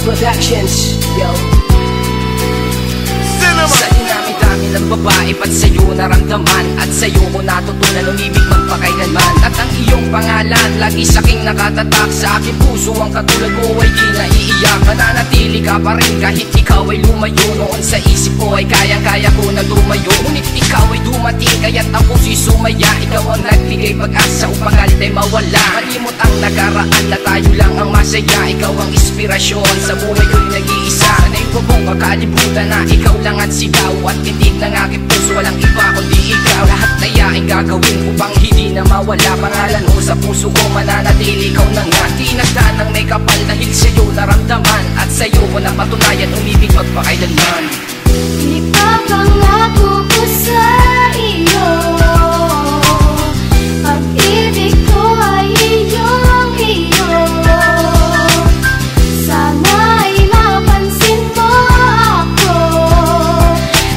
Productions, yo. Sa dinami-dami ng babae, ba't sa'yo naramdaman? At sa'yo ko natutunan umibig magpakailanman. At ang iyong pangalan, lagi sa'king nakatatak. Sa aking puso ang katulad mo ay di naiiyak. Mananatili ka pa rin kahit ikaw ay lumayo. Noon sa isip ko ay kayang-kaya ko na lumayo. Ngunit ikaw ay dumating kaya't ako si sumaya. Ikaw ang nagbigay pag-asa upang galit ay mawala. Malimot ang nakaraan na tayo lang ang masaya. Ikaw ang inspirasyon sa buhay ko'y nag-iisa. Sana'y ko mong makalimutan na ikaw lang at sigaw. At titig ng aking puso walang iba kundi ikaw. Lahat na yaing gagawin upang hindi na mawala. Pangalan mo sa puso ko mananatili. Ikaw na nga di nagdanang may kapal dahil sa'yo naramdaman. At sa'yo ko napatunayan umibig magpakailanman. Ipapangako ko sa iyo, pag-ibig ko ay iyong-iyo. Sana'y mapansin mo ako,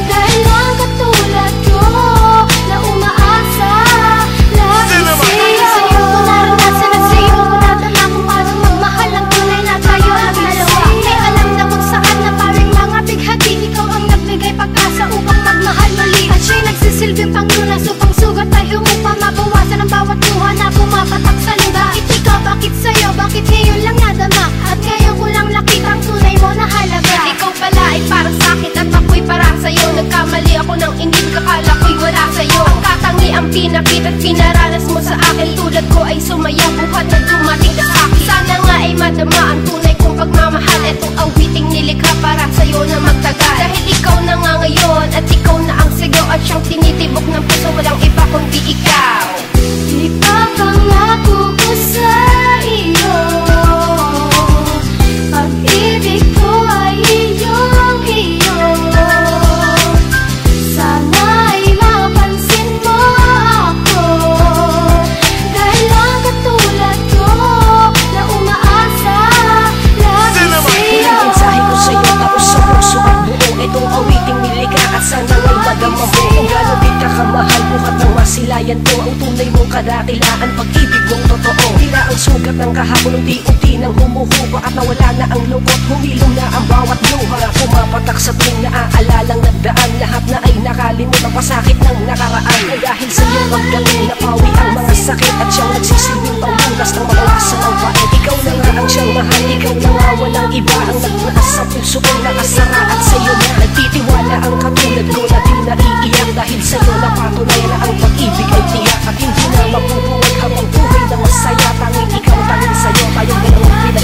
dahil lang katulad ko na umaasa lagi sa'yo. Sa'yo ko naranasan at sa'yo ko natala kung paano magmahal ang tunay na tayo ang dalawa. May alam na kung saan na paring mga bighati. Ikaw ang nagbigay pag-asa upang magmahal muli. At siya'y nagsisilbing panglunas upang sugat ay humupa. Mabawasan ang bawat luha na pumapatak sa luha. Bakit ikaw, bakit sa'yo, bakit ngayon lang nadama? At ngayon ko lang nakita ang tunay mo na halaga. Ikaw pala ay para sa'kin at ako'y para sa'yo. Nagkamali ako ng inib, kakala ko'y wala sa'yo. Ang katangi ang pinakita at pinaranas mo sa akin. Tulad ko ay sumaya buhat na dumating ka sa'kin. Sana nga ay madama ang tunay kong pagmamahal. Etong awiting nilikha para sa'yo na magtagal. Dahil ikaw na nga ngayon at ikaw na ang sigaw. At siyang tinitibok ng puso, walang iba kundi ikaw. Ipapangako ko sa iyo, pag-ibig ko ay iyong-iyo. Sana'y mapansin mo ako, dahil lang katulad ko na umaasa lagi sa'yo. Unang mensahe ko sa'yo tapos sa puso at buo. Itong awiting nilikha at sana nga'y madama mo. Kung gano'n di ka kamahal, buhat ng masilayan ko ang tunay mong kadakilaan, pag-ibig mong totoo. Tila ang sugat ng kahapon, unti-unti nang humuhupa at nawala na ang lungkot. Humilom na ang bawat luha, pumapatak sa tuwing naaalalang nagdaan. Lahat na ay nakalimot ang pasakit ng nakaraan. Ay dahil sa iyong pagdating napawi ang mga sakit at siyang nagsisilbing pangbukas ng mawasan ng pait. Ikaw na nga ang siyang mahal, ikaw na nga walang iba ang nagbukas sa puso kong nakasara. At sa'yo na nagtitiwala ang katulad ko na di naiiyak. Dahil sa'yo napatunay na ang pag-ibig ay tiyak at hindi na mapupuwag habang buhay na masaya. Tanging ikaw, tanging sa'yo tayong dalawang